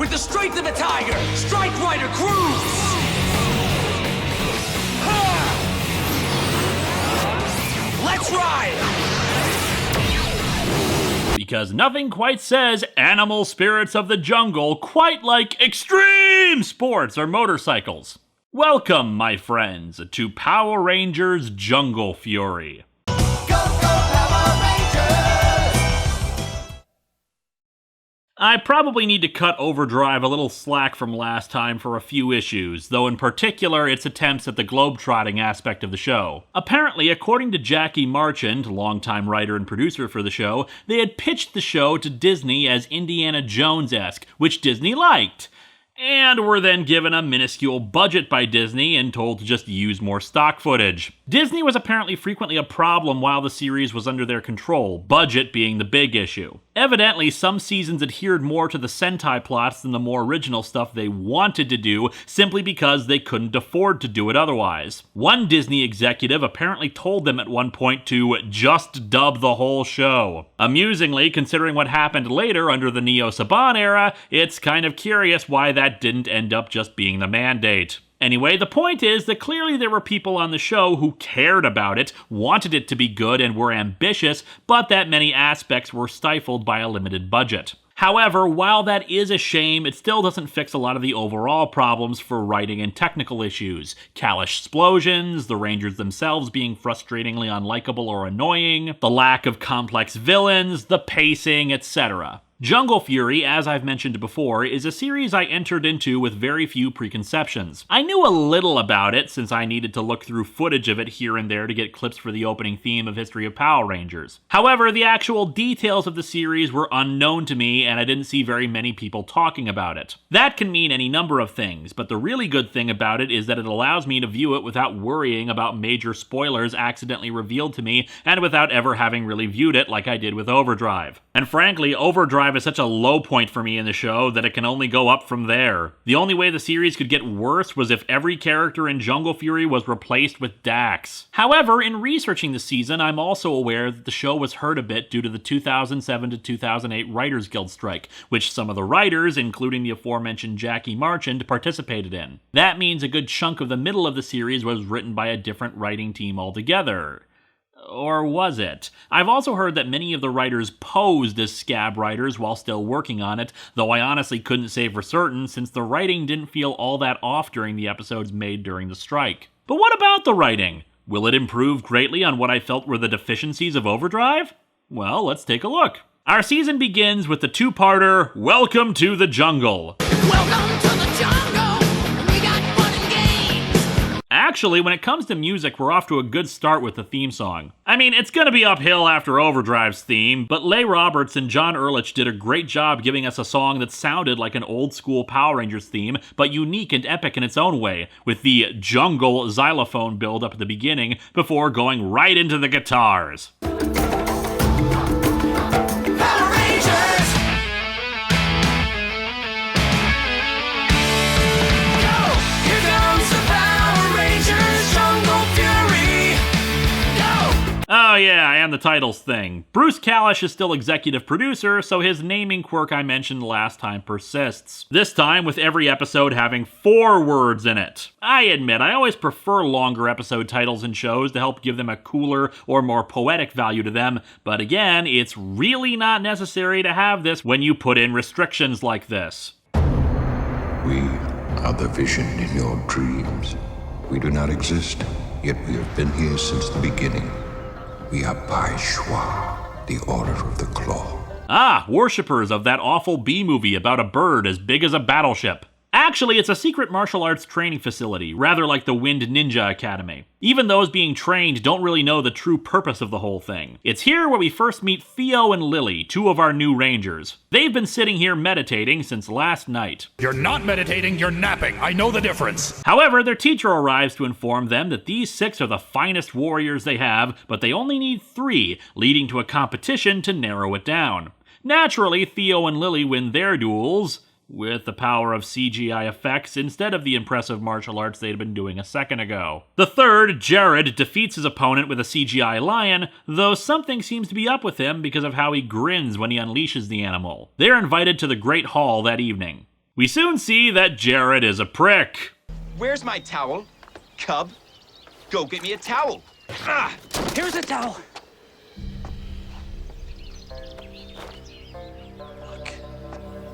With the strength of a tiger, Strike Rider cruise! Let's ride! Because nothing quite says animal spirits of the jungle quite like extreme sports or motorcycles. Welcome, my friends, to Power Rangers Jungle Fury. Go, go, Power Rangers! I probably need to cut Overdrive a little slack from last time for a few issues, though in particular its attempts at the globetrotting aspect of the show. Apparently, according to Jackie Marchand, longtime writer and producer for the show, they had pitched the show to Disney as Indiana Jones-esque, which Disney liked. And were then given a minuscule budget by Disney and told to just use more stock footage. Disney was apparently frequently a problem while the series was under their control, budget being the big issue. Evidently, some seasons adhered more to the Sentai plots than the more original stuff they wanted to do, simply because they couldn't afford to do it otherwise. One Disney executive apparently told them at one point to just dub the whole show. Amusingly, considering what happened later under the Neo Saban era, it's kind of curious why that didn't end up just being the mandate. Anyway, the point is that clearly there were people on the show who cared about it, wanted it to be good, and were ambitious, but that many aspects were stifled by a limited budget. However, while that is a shame, it still doesn't fix a lot of the overall problems for writing and technical issues. Callous explosions, the Rangers themselves being frustratingly unlikable or annoying, the lack of complex villains, the pacing, etc. Jungle Fury, as I've mentioned before, is a series I entered into with very few preconceptions. I knew a little about it since I needed to look through footage of it here and there to get clips for the opening theme of History of Power Rangers. However, the actual details of the series were unknown to me and I didn't see very many people talking about it. That can mean any number of things, but the really good thing about it is that it allows me to view it without worrying about major spoilers accidentally revealed to me and without ever having really viewed it like I did with Overdrive. And frankly, Overdrive is such a low point for me in the show that it can only go up from there. The only way the series could get worse was if every character in Jungle Fury was replaced with Dax. However, in researching the season, I'm also aware that the show was hurt a bit due to the 2007 to 2008 Writers Guild strike, which some of the writers, including the aforementioned Jackie Marchand, participated in. That means a good chunk of the middle of the series was written by a different writing team altogether. Or was it? I've also heard that many of the writers posed as scab writers while still working on it, though I honestly couldn't say for certain since the writing didn't feel all that off during the episodes made during the strike. But what about the writing? Will it improve greatly on what I felt were the deficiencies of Overdrive? Well, let's take a look. Our season begins with the two-parter, Welcome to the Jungle. Welcome to the jungle! We got fun and games! Actually, when it comes to music, we're off to a good start with the theme song. I mean, it's gonna be uphill after Overdrive's theme, but Leigh Roberts and John Ehrlich did a great job giving us a song that sounded like an old-school Power Rangers theme, but unique and epic in its own way, with the jungle xylophone build up at the beginning before going right into the guitars. Oh yeah, and the titles thing. Bruce Kalish is still executive producer, so his naming quirk I mentioned last time persists. This time with every episode having 4 words in it. I admit, I always prefer longer episode titles in shows to help give them a cooler or more poetic value to them, but again, it's really not necessary to have this when you put in restrictions like this. We are the vision in your dreams. We do not exist, yet we have been here since the beginning. We are Bai Shua, the Order of the Claw. Ah, worshippers of that awful B-movie about a bird as big as a battleship. Actually, it's a secret martial arts training facility, rather like the Wind Ninja Academy. Even those being trained don't really know the true purpose of the whole thing. It's here where we first meet Theo and Lily, 2 of our new Rangers. They've been sitting here meditating since last night. You're not meditating, you're napping. I know the difference. However, their teacher arrives to inform them that these 6 are the finest warriors they have, but they only need 3, leading to a competition to narrow it down. Naturally, Theo and Lily win their duels with the power of CGI effects instead of the impressive martial arts they'd been doing a second ago. The third, Jared, defeats his opponent with a CGI lion, though something seems to be up with him because of how he grins when he unleashes the animal. They're invited to the Great Hall that evening. We soon see that Jared is a prick. Where's my towel? Cub, go get me a towel. Ah, Here's a towel. Look,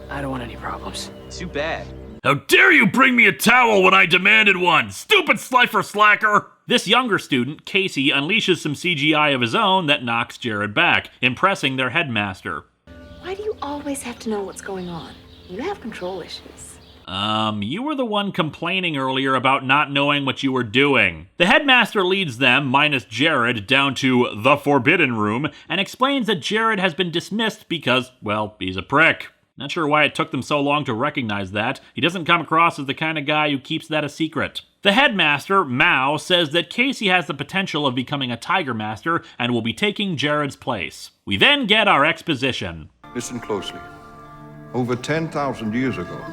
I don't want any problems. too bad. How dare you bring me a towel when I demanded one, stupid slifer slacker! This younger student, Casey, unleashes some CGI of his own that knocks Jared back, impressing their headmaster. Why do you always have to know what's going on? You have control issues. You were the one complaining earlier about not knowing what you were doing. The headmaster leads them, minus Jared, down to the Forbidden Room, and explains that Jared has been dismissed because, well, he's a prick. Not sure why it took them so long to recognize that. He doesn't come across as the kind of guy who keeps that a secret. The headmaster, Mao, says that Casey has the potential of becoming a Tiger Master and will be taking Jared's place. We then get our exposition. Listen closely. Over 10,000 years ago,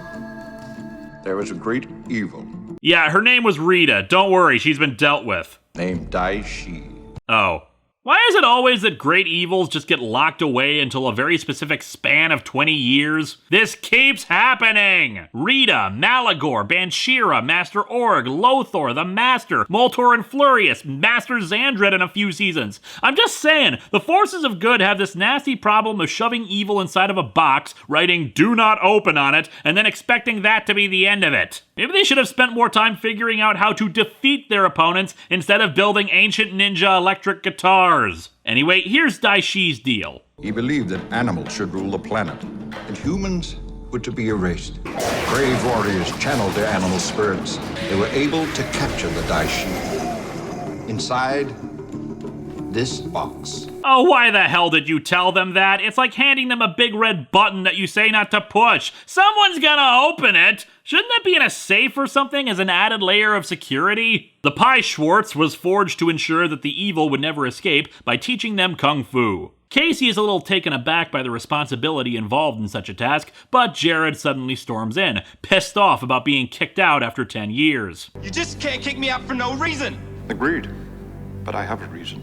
there was a great evil Yeah, her name was Rita. Don't worry, she's been dealt with. named Dai Shi. Oh. Why is it always that great evils just get locked away until a very specific span of 20 years? This keeps happening! Rita, Malagor, Banshira, Master Org, Lothor, the Master, Moltor and Flurious, Master Xandred in a few seasons. I'm just saying, the forces of good have this nasty problem of shoving evil inside of a box, writing "do not open" on it, and then expecting that to be the end of it. Maybe they should have spent more time figuring out how to defeat their opponents instead of building ancient ninja electric guitars. Anyway, here's Dai Shi's deal. He believed that animals should rule the planet, and humans were to be erased. Brave warriors channeled their animal spirits. They were able to capture the Dai Shi inside this box. Oh, why the hell did you tell them that? It's like handing them a big red button that you say not to push. Someone's gonna open it! Shouldn't that be in a safe or something as an added layer of security? The Pai Schwartz was forged to ensure that the evil would never escape by teaching them kung fu. Casey is a little taken aback by the responsibility involved in such a task, but Jared suddenly storms in, pissed off about being kicked out after 10 years. You just can't kick me out for no reason. Agreed, but I have a reason.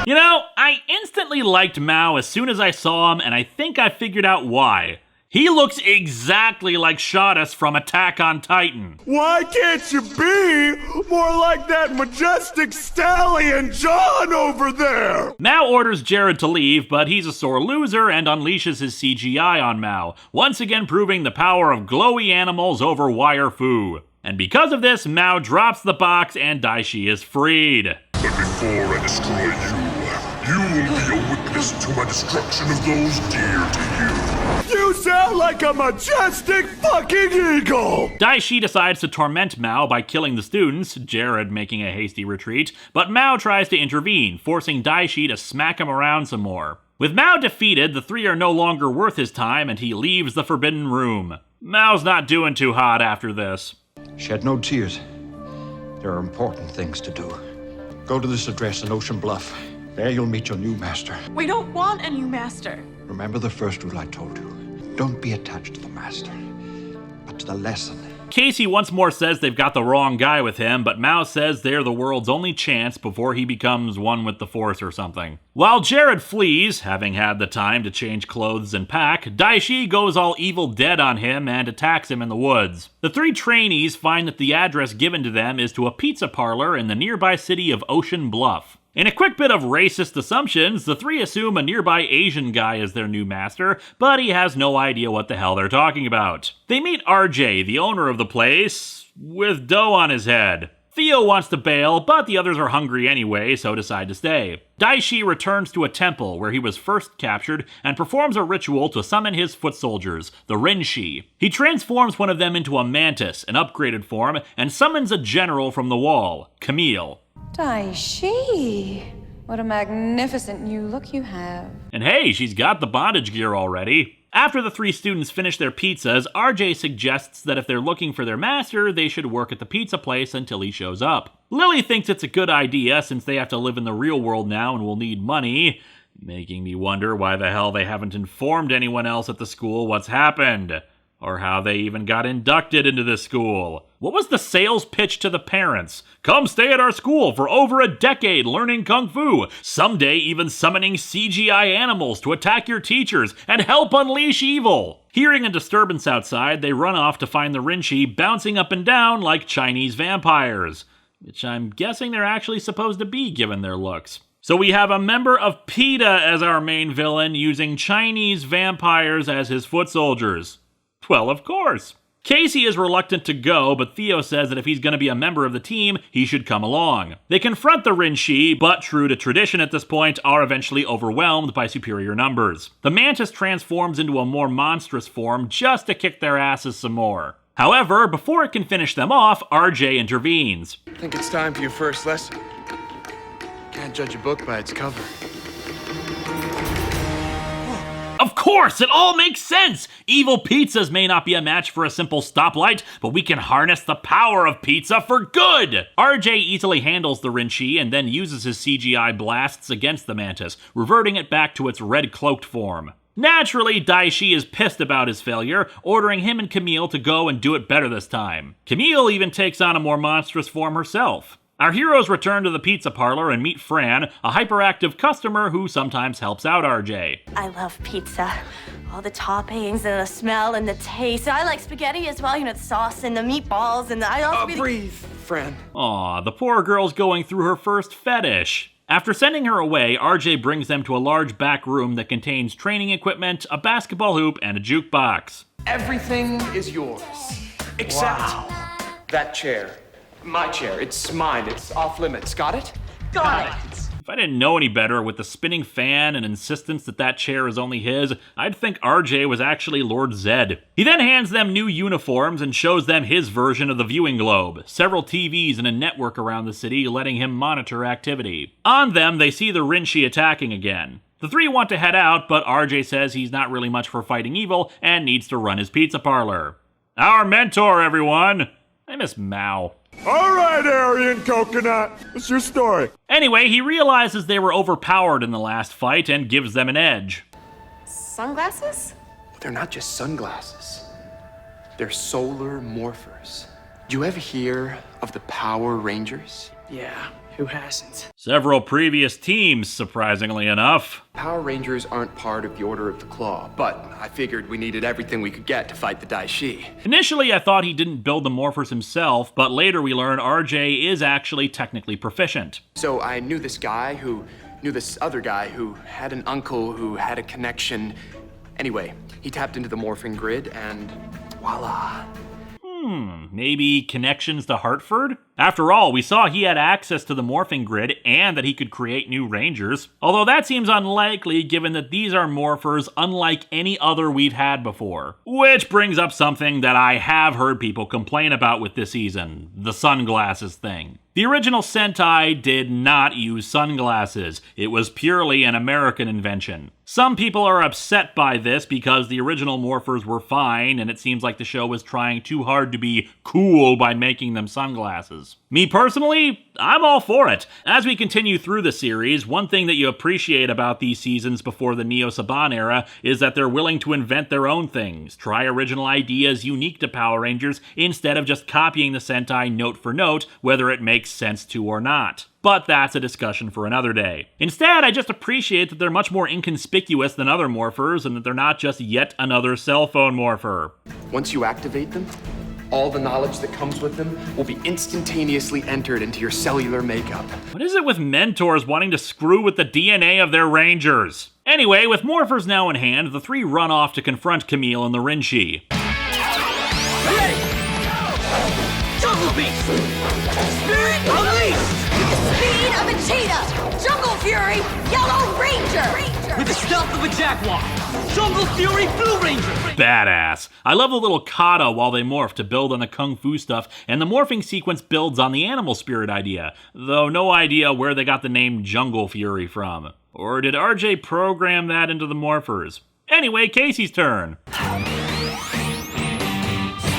You know, I instantly liked Mao as soon as I saw him, and I think I figured out why. He looks exactly like Shadis from Attack on Titan. Why can't you be more like that majestic stallion John over there? Mao orders Jared to leave, but he's a sore loser and unleashes his CGI on Mao, once again proving the power of glowy animals over wire fu. And because of this, Mao drops the box and Dai Shi is freed. But before I destroy you will be a witness to my destruction of those dear to you. You sound like a majestic fucking eagle! Dai Shi decides to torment Mao by killing the students, Jared making a hasty retreat, but Mao tries to intervene, forcing Dai Shi to smack him around some more. With Mao defeated, the three are no longer worth his time and he leaves the Forbidden Room. Mao's not doing too hot after this. Shed no tears. There are important things to do. Go to this address in Ocean Bluff. There you'll meet your new master. We don't want a new master. Remember the first rule I told you. Don't be attached to the master, but to the lesson. Casey once more says they've got the wrong guy with him, but Mao says they're the world's only chance before he becomes one with the Force or something. While Jared flees, having had the time to change clothes and pack, Dai Shi goes all Evil Dead on him and attacks him in the woods. The three trainees find that the address given to them is to a pizza parlor in the nearby city of Ocean Bluff. In a quick bit of racist assumptions, the three assume a nearby Asian guy is their new master, but he has no idea what the hell they're talking about. They meet RJ, the owner of the place, with dough on his head. Theo wants to bail, but the others are hungry anyway, so decide to stay. Dai Shi returns to a temple where he was first captured and performs a ritual to summon his foot soldiers, the Rinshi. He transforms one of them into a mantis, an upgraded form, and summons a general from the wall, Camille. Dai Shi, what a magnificent new look you have. And hey, she's got the bondage gear already. After the three students finish their pizzas, RJ suggests that if they're looking for their master, they should work at the pizza place until he shows up. Lily thinks it's a good idea since they have to live in the real world now and will need money, making me wonder why the hell they haven't informed anyone else at the school what's happened. or how they even got inducted into this school. What was the sales pitch to the parents? Come stay at our school for over a decade learning Kung Fu, someday even summoning CGI animals to attack your teachers and help unleash evil. Hearing a disturbance outside, they run off to find the Rinchi bouncing up and down like Chinese vampires, which I'm guessing they're actually supposed to be given their looks. So we have a member of PETA as our main villain using Chinese vampires as his foot soldiers. Well, of course. Casey is reluctant to go, but Theo says that if he's going to be a member of the team, he should come along. They confront the Rinchi, but true to tradition at this point, are eventually overwhelmed by superior numbers. The Mantis transforms into a more monstrous form just to kick their asses some more. However, before it can finish them off, RJ intervenes. I think it's time for your first lesson. Can't judge a book by its cover. Of course, it all makes sense! Evil pizzas may not be a match for a simple stoplight, but we can harness the power of pizza for good! RJ easily handles the Rinchi and then uses his CGI blasts against the Mantis, reverting it back to its red-cloaked form. Naturally, Daishi is pissed about his failure, ordering him and Camille to go and do it better this time. Camille even takes on a more monstrous form herself. Our heroes return to the pizza parlor and meet Fran, a hyperactive customer who sometimes helps out RJ. I love pizza. All the toppings and the smell and the taste. I like spaghetti as well, you know, the sauce and the meatballs and I also breathe, Fran. Aw, the poor girl's going through her first fetish. After sending her away, RJ brings them to a large back room that contains training equipment, a basketball hoop, and a jukebox. Everything is yours, except that chair. My chair. It's mine. It's off limits. Got it? Got it. If I didn't know any better, with the spinning fan and insistence that that chair is only his, I'd think RJ was actually Lord Zed. He then hands them new uniforms and shows them his version of the viewing globe, several TVs and a network around the city letting him monitor activity. On them, they see the Rinchi attacking again. The three want to head out, but RJ says he's not really much for fighting evil and needs to run his pizza parlor. Our mentor, everyone! I miss Mao. All right, Aryan Coconut. What's your story? Anyway, he realizes they were overpowered in the last fight and gives them an edge. Sunglasses? They're not just sunglasses. They're solar morphers. Do you ever hear of the Power Rangers? Yeah, who hasn't? Several previous teams, surprisingly enough. Power Rangers aren't part of the Order of the Claw, but I figured we needed everything we could get to fight the Daishi. Initially, I thought he didn't build the morphers himself, but later we learn RJ is actually technically proficient. So I knew this guy who knew this other guy who had an uncle who had a connection. Anyway, he tapped into the morphing grid and voila. Maybe connections to Hartford? After all, we saw he had access to the morphing grid and that he could create new Rangers. Although that seems unlikely given that these are morphers unlike any other we've had before. Which brings up something that I have heard people complain about with this season, the sunglasses thing. The original Sentai did not use sunglasses. It was purely an American invention. Some people are upset by this because the original morphers were fine and it seems like the show was trying too hard to be cool by making them sunglasses. Me personally, I'm all for it. As we continue through the series, one thing that you appreciate about these seasons before the Neo Saban era is that they're willing to invent their own things, try original ideas unique to Power Rangers instead of just copying the Sentai note for note, whether it makes sense to or not. But that's a discussion for another day. Instead, I just appreciate that they're much more inconspicuous than other morphers and that they're not just yet another cell phone morpher. Once you activate them, all the knowledge that comes with them will be instantaneously entered into your cellular makeup. What is it with mentors wanting to screw with the DNA of their Rangers? Anyway, with morphers now in hand, the three run off to confront Camille and the Rinchi. Ready! Jungle Beast! Spirit Unleashed! With the speed of a cheetah! Jungle Fury, Yellow Ranger! With the stealth of a jaguar! Jungle Fury Blue Ranger! Badass. I love the little kata while they morph to build on the kung fu stuff, and the morphing sequence builds on the animal spirit idea, though no idea where they got the name Jungle Fury from. Or did RJ program that into the morphers? Anyway, Casey's turn.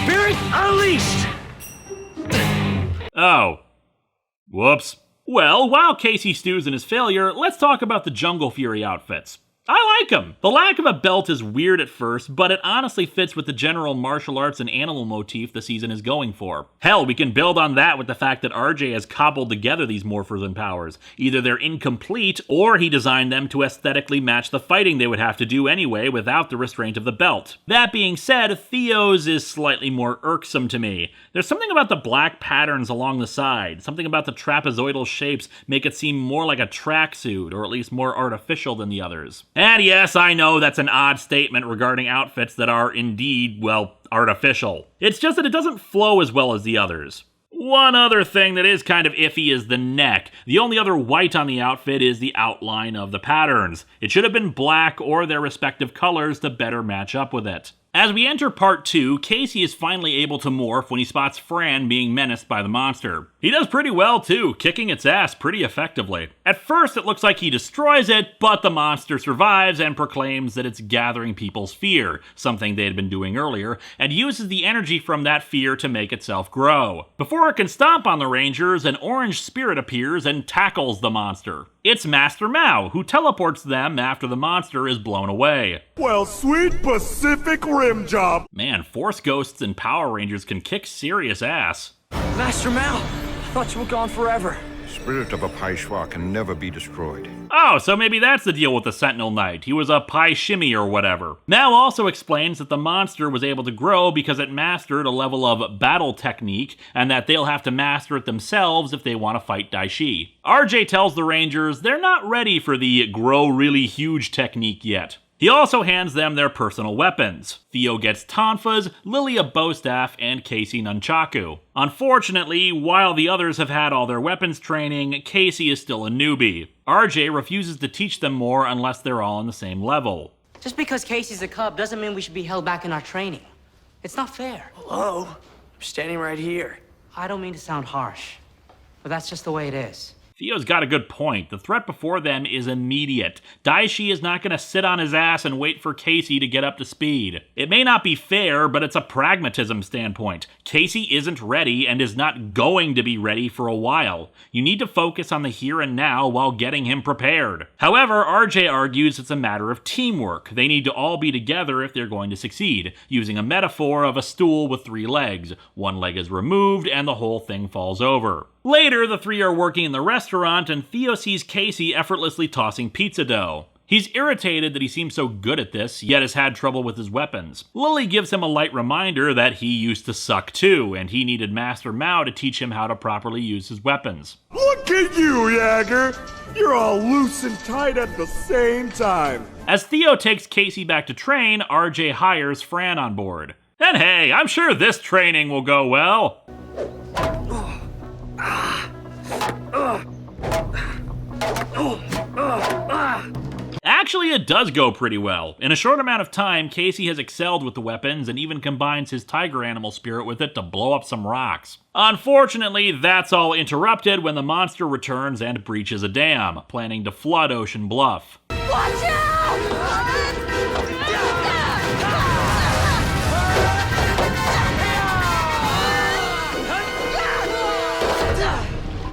Spirit Unleashed! Oh. Whoops. Well, while Casey stews in his failure, let's talk about the Jungle Fury outfits. I like him. The lack of a belt is weird at first, but it honestly fits with the general martial arts and animal motif the season is going for. Hell, we can build on that with the fact that RJ has cobbled together these morphers and powers. Either they're incomplete, or he designed them to aesthetically match the fighting they would have to do anyway without the restraint of the belt. That being said, Theo's is slightly more irksome to me. There's something about the black patterns along the side, something about the trapezoidal shapes make it seem more like a tracksuit, or at least more artificial than the others. And yes, I know that's an odd statement regarding outfits that are indeed, well, artificial. It's just that it doesn't flow as well as the others. One other thing that is kind of iffy is the neck. The only other white on the outfit is the outline of the patterns. It should have been black or their respective colors to better match up with it. As we enter part 2, Casey is finally able to morph when he spots Fran being menaced by the monster. He does pretty well too, kicking its ass pretty effectively. At first it looks like he destroys it, but the monster survives and proclaims that it's gathering people's fear, something they had been doing earlier, and uses the energy from that fear to make itself grow. Before it can stomp on the Rangers, an orange spirit appears and tackles the monster. It's Master Mao, who teleports them after the monster is blown away. Well, sweet Pacific Rim job! Man, Force Ghosts and Power Rangers can kick serious ass. Master Mao, I thought you were gone forever. Spirit of a Pai Shui can never be destroyed. Oh, so maybe that's the deal with the Sentinel Knight. He was a Pai Shimmy or whatever. Mao also explains that the monster was able to grow because it mastered a level of battle technique, and that they'll have to master it themselves if they want to fight Daishi. RJ tells the Rangers they're not ready for the grow really huge technique yet. He also hands them their personal weapons. Theo gets tonfas, Lily a bow staff, and Casey nunchaku. Unfortunately, while the others have had all their weapons training, Casey is still a newbie. RJ refuses to teach them more unless they're all on the same level. Just because Casey's a cub doesn't mean we should be held back in our training. It's not fair. Hello? I'm standing right here. I don't mean to sound harsh, but that's just the way it is. Theo's got a good point. The threat before them is immediate. Daishi is not going to sit on his ass and wait for Casey to get up to speed. It may not be fair, but it's a pragmatism standpoint. Casey isn't ready and is not going to be ready for a while. You need to focus on the here and now while getting him prepared. However, RJ argues it's a matter of teamwork. They need to all be together if they're going to succeed, using a metaphor of a stool with 3 legs. One leg is removed and the whole thing falls over. Later, the three are working in the restaurant, and Theo sees Casey effortlessly tossing pizza dough. He's irritated that he seems so good at this, yet has had trouble with his weapons. Lily gives him a light reminder that he used to suck too, and he needed Master Mao to teach him how to properly use his weapons. Look at you, Jagger! You're all loose and tight at the same time. As Theo takes Casey back to train, RJ hires Fran on board. And hey, I'm sure this training will go well. Actually, it does go pretty well. In a short amount of time, Casey has excelled with the weapons and even combines his tiger animal spirit with it to blow up some rocks. Unfortunately, that's all interrupted when the monster returns and breaches a dam, planning to flood Ocean Bluff. Watch out!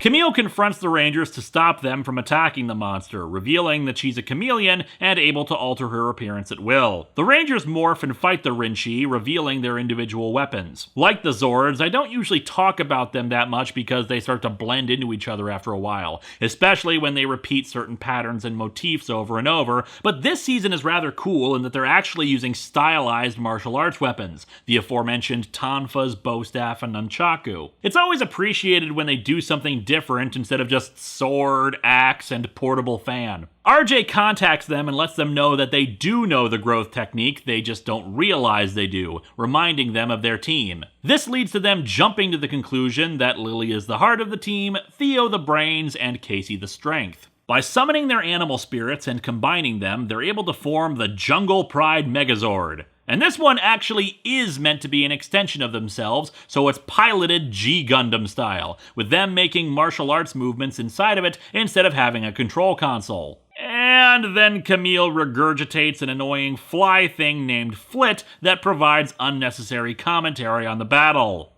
Camille confronts the Rangers to stop them from attacking the monster, revealing that she's a chameleon and able to alter her appearance at will. The Rangers morph and fight the Rinchi, revealing their individual weapons. Like the Zords, I don't usually talk about them that much because they start to blend into each other after a while, especially when they repeat certain patterns and motifs over and over, but this season is rather cool in that they're actually using stylized martial arts weapons, the aforementioned tonfas, bow staff, and nunchaku. It's always appreciated when they do something different instead of just sword, axe, and portable fan. RJ contacts them and lets them know that they do know the growth technique, they just don't realize they do, reminding them of their team. This leads to them jumping to the conclusion that Lily is the heart of the team, Theo the brains, and Casey the strength. By summoning their animal spirits and combining them, they're able to form the Jungle Pride Megazord. And this one actually is meant to be an extension of themselves, so it's piloted G-Gundam style, with them making martial arts movements inside of it instead of having a control console. And then Camille regurgitates an annoying fly thing named Flit that provides unnecessary commentary on the battle.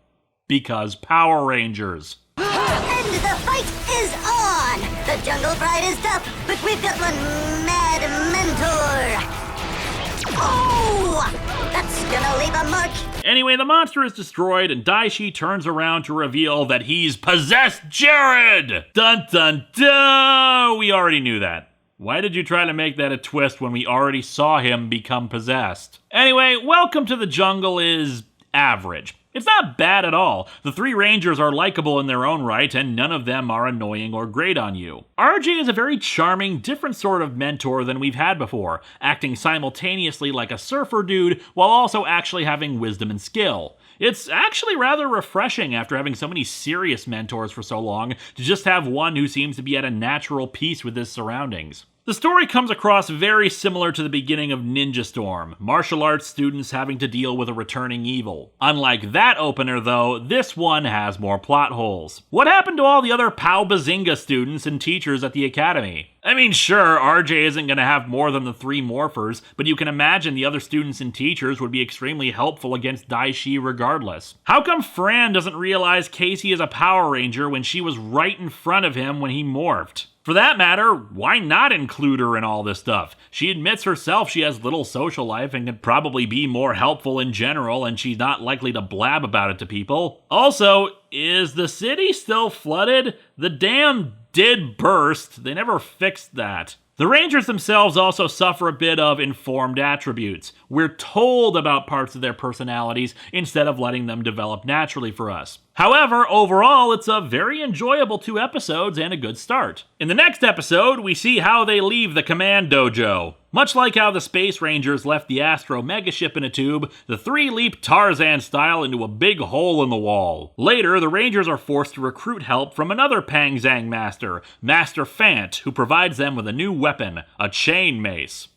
Because Power Rangers. And the fight is on! The jungle bride is tough, but we've got one mad mentor. Oh! That's gonna leave a mark. Anyway, the monster is destroyed, and Daishi turns around to reveal that he's possessed Jared! Dun dun dun! We already knew that. Why did you try to make that a twist when we already saw him become possessed? Anyway, Welcome to the Jungle is average. It's not bad at all. The three rangers are likable in their own right, and none of them are annoying or grate on you. RJ is a very charming, different sort of mentor than we've had before, acting simultaneously like a surfer dude while also actually having wisdom and skill. It's actually rather refreshing after having so many serious mentors for so long to just have one who seems to be at a natural peace with his surroundings. The story comes across very similar to the beginning of Ninja Storm, martial arts students having to deal with a returning evil. Unlike that opener though, this one has more plot holes. What happened to all the other Pow Bazinga students and teachers at the academy? I mean, sure, RJ isn't going to have more than the three morphers, but you can imagine the other students and teachers would be extremely helpful against Daishi regardless. How come Fran doesn't realize Casey is a Power Ranger when she was right in front of him when he morphed? For that matter, why not include her in all this stuff? She admits herself she has little social life and could probably be more helpful in general, and she's not likely to blab about it to people. Also, is the city still flooded? The dam did burst. They never fixed that. The Rangers themselves also suffer a bit of informed attributes. We're told about parts of their personalities instead of letting them develop naturally for us. However, overall, it's a very enjoyable 2 episodes and a good start. In the next episode, we see how they leave the command dojo. Much like how the Space Rangers left the Astro megaship in a tube, the three leap Tarzan style into a big hole in the wall. Later, the Rangers are forced to recruit help from another Pang Zang master, Master Fant, who provides them with a new weapon, a chain mace.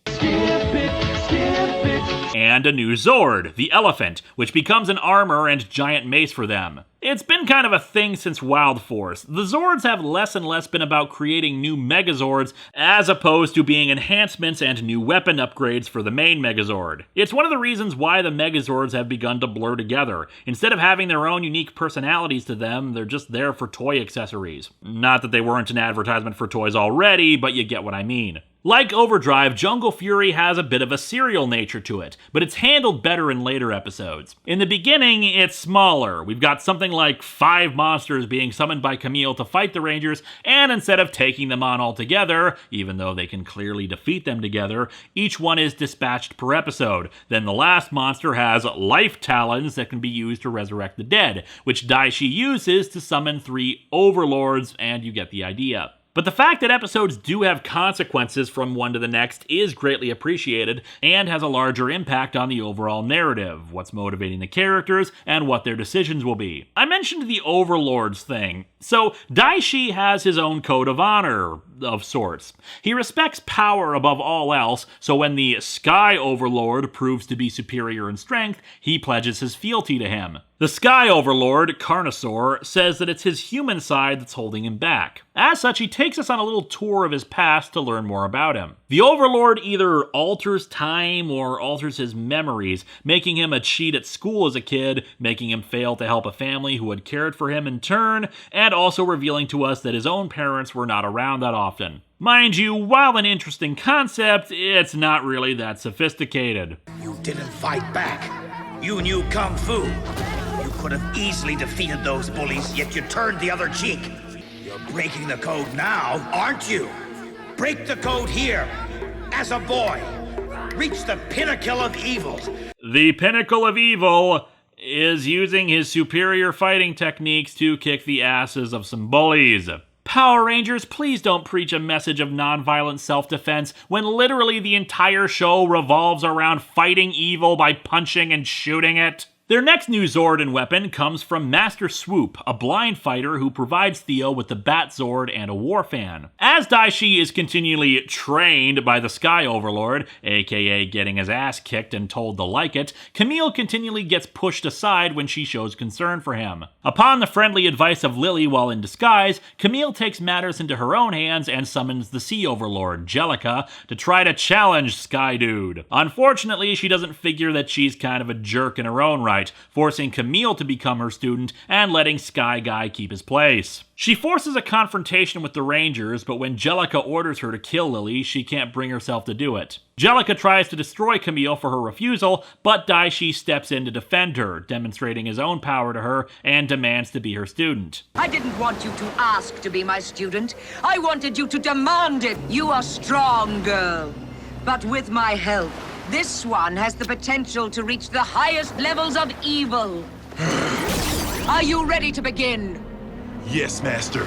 And a new Zord, the Elephant, which becomes an armor and giant mace for them. It's been kind of a thing since Wild Force. The Zords have less and less been about creating new Megazords as opposed to being enhancements and new weapon upgrades for the main Megazord. It's one of the reasons why the Megazords have begun to blur together. Instead of having their own unique personalities to them, they're just there for toy accessories. Not that they weren't an advertisement for toys already, but you get what I mean. Like Overdrive, Jungle Fury has a bit of a serial nature to it, but it's handled better in later episodes. In the beginning, it's smaller. We've got something like 5 monsters being summoned by Camille to fight the Rangers, and instead of taking them on all together, even though they can clearly defeat them together, each one is dispatched per episode. Then the last monster has life talons that can be used to resurrect the dead, which Daishi uses to summon 3 overlords, and you get the idea. But the fact that episodes do have consequences from one to the next is greatly appreciated and has a larger impact on the overall narrative, what's motivating the characters, and what their decisions will be. I mentioned the overlords thing. So Daishi has his own code of honor, of sorts. He respects power above all else, so when the Sky Overlord proves to be superior in strength, he pledges his fealty to him. The Sky Overlord, Carnosaur, says that it's his human side that's holding him back. As such, he takes us on a little tour of his past to learn more about him. The Overlord either alters time or alters his memories, making him a cheat at school as a kid, making him fail to help a family who had cared for him in turn, and also revealing to us that his own parents were not around that often. Mind you, while an interesting concept, it's not really that sophisticated. You didn't fight back. You knew Kung Fu. You could have easily defeated those bullies, yet you turned the other cheek. You're breaking the code now, aren't you? Break the code here, as a boy. Reach the pinnacle of evil. The pinnacle of evil is using his superior fighting techniques to kick the asses of some bullies. Power Rangers, please don't preach a message of nonviolent self-defense when literally the entire show revolves around fighting evil by punching and shooting it. Their next new Zord and weapon comes from Master Swoop, a blind fighter who provides Theo with the Bat Zord and a War Fan. As Daishi is continually trained by the Sky Overlord, aka getting his ass kicked and told to like it, Camille continually gets pushed aside when she shows concern for him. Upon the friendly advice of Lily while in disguise, Camille takes matters into her own hands and summons the Sea Overlord, Jellica, to try to challenge Sky Dude. Unfortunately, she doesn't figure that she's kind of a jerk in her own right, Starlight, forcing Camille to become her student and letting Sky Guy keep his place. She forces a confrontation with the Rangers, but when Jellica orders her to kill Lily, she can't bring herself to do it. Jellica tries to destroy Camille for her refusal, but Daishi steps in to defend her, demonstrating his own power to her and demands to be her student. I didn't want you to ask to be my student. I wanted you to demand it. You are strong, girl. But with my help, this one has the potential to reach the highest levels of evil. Are you ready to begin? Yes, Master.